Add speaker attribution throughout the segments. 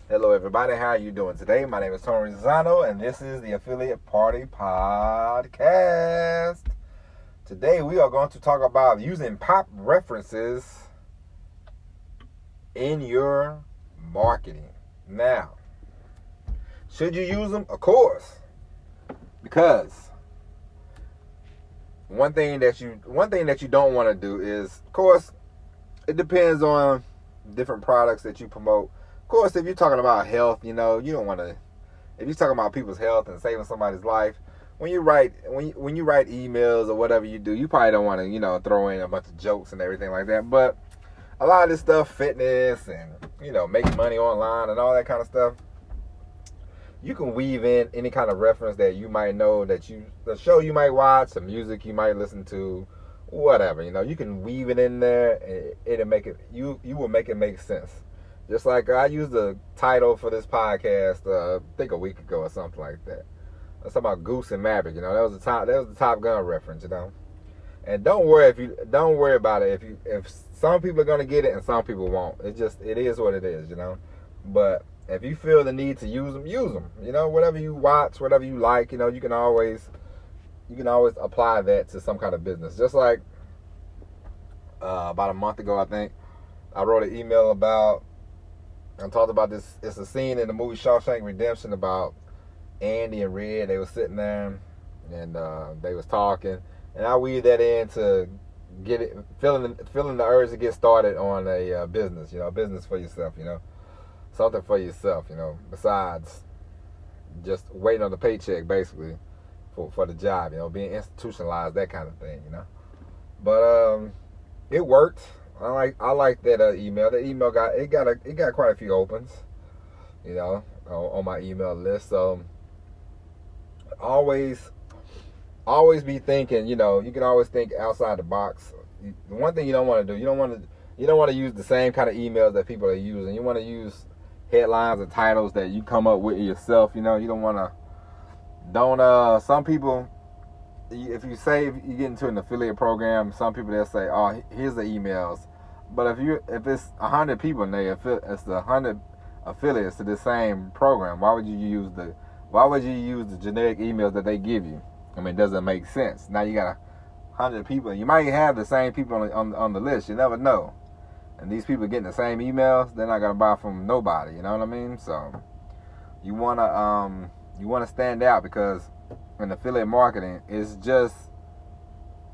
Speaker 1: Hello everybody, how are you doing today? My name is Tony Rizano and this is the Affiliate Party Podcast. Today we are going to talk about using pop references in your marketing. Now, should you use them? Of course. Because one thing that you don't want to do is, of course, it depends on different products that you promote. Of course, if you're talking about health, you don't want to. If you're talking about people's health and saving somebody's life, when you write emails or whatever you do, you probably don't want to throw in a bunch of jokes and everything like that. But a lot of this stuff, fitness and making money online and all that kind of stuff, you can weave in any kind of reference that you might know, the show you might watch, the music you might listen to, whatever. You can weave it in there and it'll make it. You will make it make sense. Just like I used the title for this podcast, I think a week ago or something like that. Let's talk about Goose and Maverick. That was the Top Gun reference. And don't worry about it if some people are gonna get it and some people won't. It is what it is. But if you feel the need to use them, use them. Whatever you watch, whatever you like, you can always apply that to some kind of business. Just like about a month ago, I think I wrote an email about. I talked about this. It's a scene in the movie Shawshank Redemption about Andy and Red. They were sitting there and they was talking, and I weaved that in to get it, feeling the urge to get started on a business. Business for yourself. Something for yourself. Besides just waiting on the paycheck, basically for the job. Being institutionalized, that kind of thing. But it worked. I like that email. The email got quite a few opens, on my email list. So always be thinking. You can always think outside the box. The one thing you don't want to do, you don't want to use the same kind of emails that people are using. You want to use headlines and titles that you come up with yourself. You don't want to. Some people. If you get into an affiliate program, some people they'll say, "Oh, here's the emails." But if it's 100 people and it's 100 affiliates to the same program, why would you use the generic emails that they give you? I mean, it doesn't make sense. Now you got 100 people. You might have the same people on the list. You never know. And these people getting the same emails, they're not gonna buy from nobody. You know what I mean? So you wanna stand out because in affiliate marketing, it's just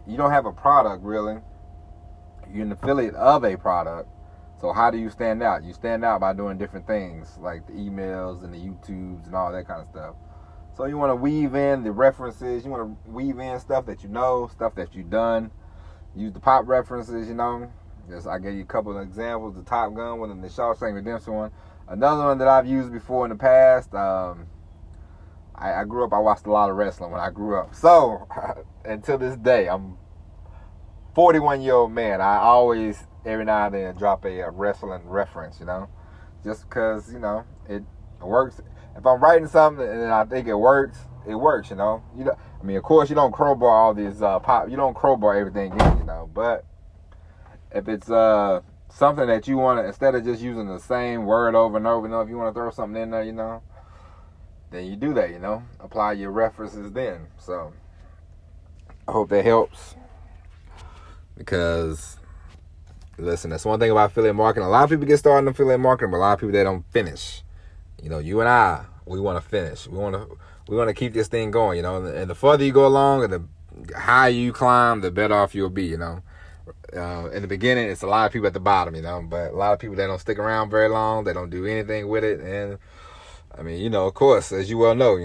Speaker 1: you don't have a product really. You're an affiliate of a product. So how do you stand out? You stand out by doing different things like the emails and the YouTubes and all that kind of stuff. So you want to weave in the references. You want to weave in stuff that you know, stuff that you've done. Use the pop references. Just I gave you a couple of examples. The Top Gun one and the Shawshank Redemption one. Another one that I've used before in the past. I grew up, I watched a lot of wrestling when I grew up. So, until this day, I'm 41-year-old man. I always, every now and then, drop a wrestling reference, just because, it works. If I'm writing something and I think it works, it works, I mean, of course, you don't crowbar all these you don't crowbar everything in, but if it's something that you want to, instead of just using the same word over and over, if you want to throw something in there, then you do that, apply your references then. So I hope that helps, because listen, that's one thing about affiliate marketing. A lot of people get started in affiliate marketing, but a lot of people, they don't finish. You and I, we want to finish. We want to keep this thing going, and the further you go along and the higher you climb, the better off you'll be, in the beginning, it's a lot of people at the bottom, but a lot of people, they don't stick around very long. They don't do anything with it. And I mean, of course, as you well know,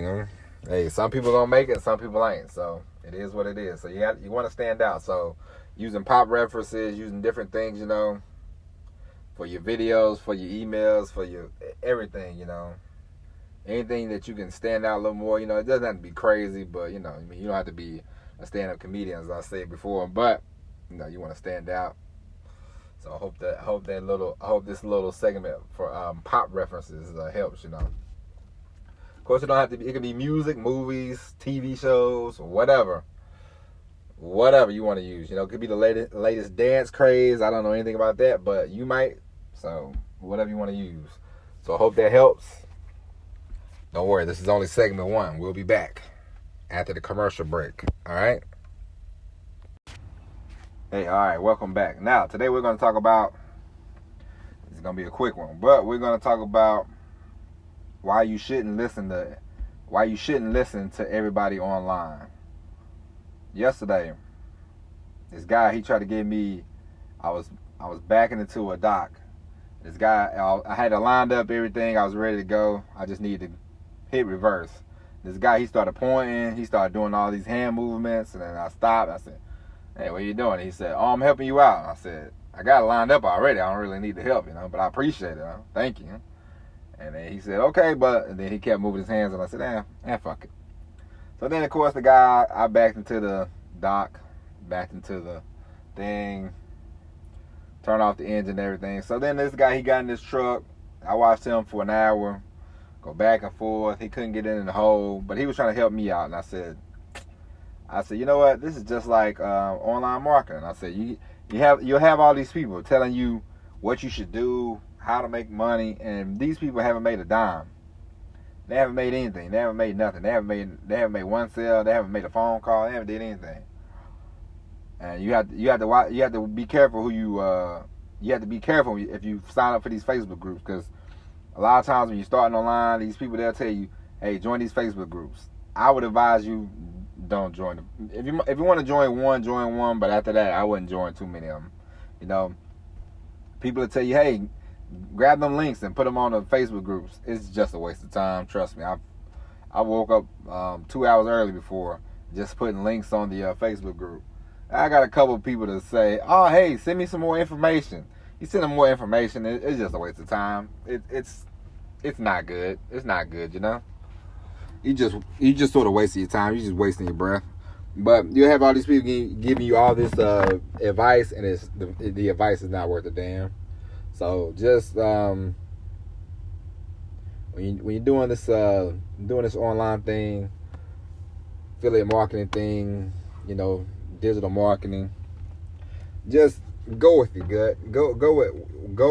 Speaker 1: hey, some people gonna make it, some people ain't. So it is what it is. So you want to stand out. So using pop references, using different things, for your videos, for your emails, for your everything, anything that you can stand out a little more. It doesn't have to be crazy, but you don't have to be a stand-up comedian, as I said before. But you want to stand out. So I hope this little segment for pop references helps. Of course, it don't have to be. It can be music, movies, TV shows, whatever you want to use. It could be the latest dance craze. I don't know anything about that, but you might. So whatever you want to use. So I hope that helps. Don't worry, this is only segment 1. We'll be back after the commercial break. All right? Hey, all right, welcome back. Now, today we're going to talk about, it's going to be a quick one, but we're going to talk about why you shouldn't listen to everybody online. Yesterday, this guy, he tried to get me, I was backing into a dock. This guy, I had it lined up, everything, I was ready to go. I just needed to hit reverse. This guy, he started pointing, he started doing all these hand movements, and then I stopped. I said, hey, what are you doing? He said, oh, I'm helping you out. I said, I got it lined up already. I don't really need the help, but I appreciate it. Thank you. And then he said, okay, and then he kept moving his hands, and I said, fuck it. So then, of course, the guy, I backed into the dock, backed into the thing, turned off the engine and everything. So then this guy, he got in this truck. I watched him for an hour, go back and forth. He couldn't get in the hole, but he was trying to help me out. And I said, you know what? This is just like online marketing. I said, you'll have all these people telling you what you should do, how to make money, and these people haven't made a dime. They haven't made anything. They haven't made nothing. They haven't made one sale. They haven't made a phone call. They haven't did anything. And you have to be careful who you have to be careful if you sign up for these Facebook groups, because a lot of times when you're starting online, these people, they'll tell you, hey, join these Facebook groups. I would advise you don't join them. If you want to join one, but after that, I wouldn't join too many of them. People will tell you, hey, grab them links and put them on the Facebook groups. It's just a waste of time. Trust me. I woke up 2 hours early before just putting links on the Facebook group. I got a couple of people to say, oh, hey, send me some more information. You send them more information, it's just a waste of time. It's not good. It's not good, You just sort of wasting your time. You're just wasting your breath. But you have all these people giving you all this advice, and the advice is not worth a damn. So just when you're doing this online thing, affiliate marketing thing, digital marketing, just go with your gut. Go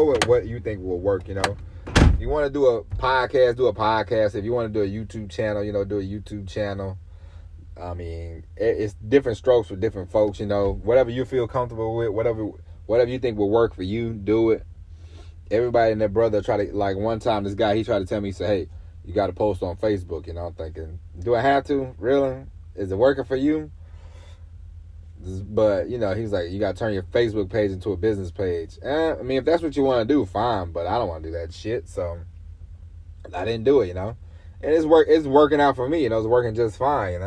Speaker 1: with what you think will work. If you want to do a podcast, do a podcast. If you want to do a YouTube channel, do a YouTube channel. I mean, it's different strokes for different folks. Whatever you feel comfortable with, whatever you think will work for you, do it. Everybody and their brother try to, like one time, this guy, he tried to tell me, he said, hey, you got to post on Facebook. I'm thinking, do I have to? Really? Is it working for you? But, he's like, you got to turn your Facebook page into a business page. I mean, if that's what you want to do, fine. But I don't want to do that shit. So I didn't do it, And it's working out for me. It's working just fine,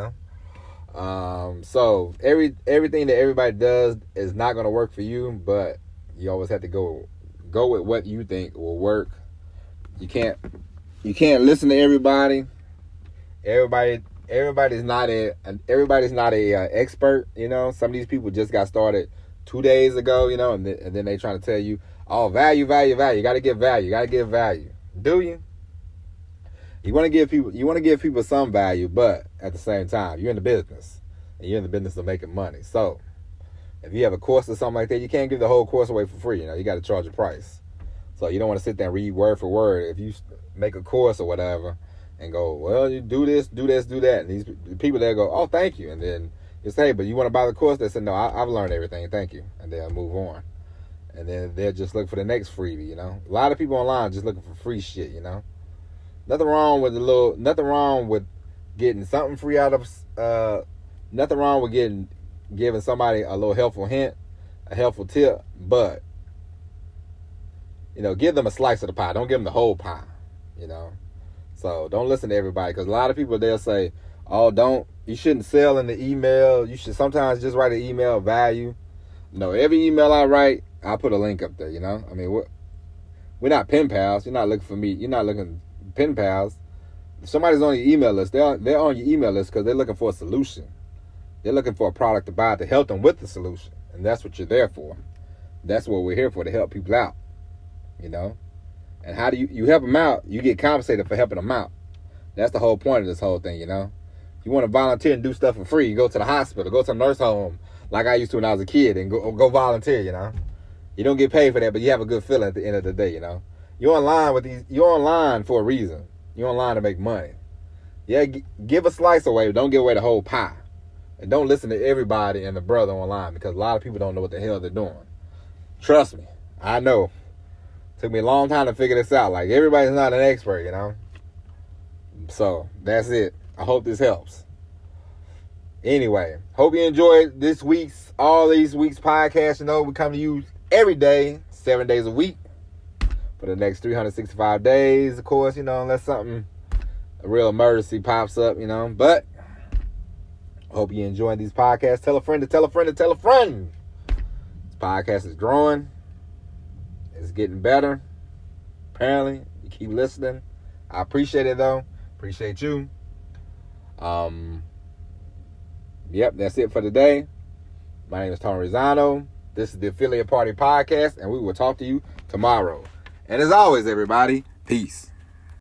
Speaker 1: So everything that everybody does is not going to work for you. But you always have to go with what you think will work. You can't listen to everybody. Everybody's not a expert. Some of these people just got started 2 days ago. And then they trying to tell you, oh, value. You got to give value. You got to give value. Do you? You want to give people some value, but at the same time, you're in the business, and you're in the business of making money. So if you have a course or something like that, you can't give the whole course away for free. You got to charge a price. So you don't want to sit there and read word for word. If you make a course or whatever and go, well, you do this, do that. And these people there go, oh, thank you. And then you say, but you want to buy the course? They say, no, I've learned everything. Thank you. And they'll move on. And then they'll just look for the next freebie, A lot of people online just looking for free shit, Nothing wrong with getting something free out of, nothing wrong with giving somebody a little helpful hint, a helpful tip, but, give them a slice of the pie. Don't give them the whole pie, So don't listen to everybody, because a lot of people, they'll say, oh, you shouldn't sell in the email. You should sometimes just write an email value. No, every email I write, I put a link up there, I mean, we're not pen pals. You're not looking for me. You're not looking pen pals. If somebody's on your email list, they're on your email list because they're looking for a solution. They're looking for a product to buy to help them with the solution. And that's what you're there for. That's what we're here for, to help people out. And how do you help them out? You get compensated for helping them out. That's the whole point of this whole thing, You want to volunteer and do stuff for free. You go to the hospital, go to a nurse home, like I used to when I was a kid, and go volunteer, You don't get paid for that, but you have a good feeling at the end of the day, You You're online with these. You're online for a reason. You're online to make money. Yeah, give a slice away, but don't give away the whole pie. And don't listen to everybody and the brother online, because a lot of people don't know what the hell they're doing. Trust me, I know. Took me a long time to figure this out. Like, everybody's not an expert, you know. So that's it. I hope this helps. Anyway, hope you enjoyed all these weeks podcasts. You know, we come to you every day, 7 days a week, for the next 365 days, of course, you know, unless a real emergency pops up, you know. But hope you enjoying these podcasts. Tell a friend to tell a friend to tell a friend. This podcast is growing. It's getting better. Apparently, you keep listening. I appreciate it, though. Appreciate you. Yep, that's it for today. My name is Tony Rizzano. This is the Affiliate Party Podcast, and we will talk to you tomorrow. And as always, everybody, peace.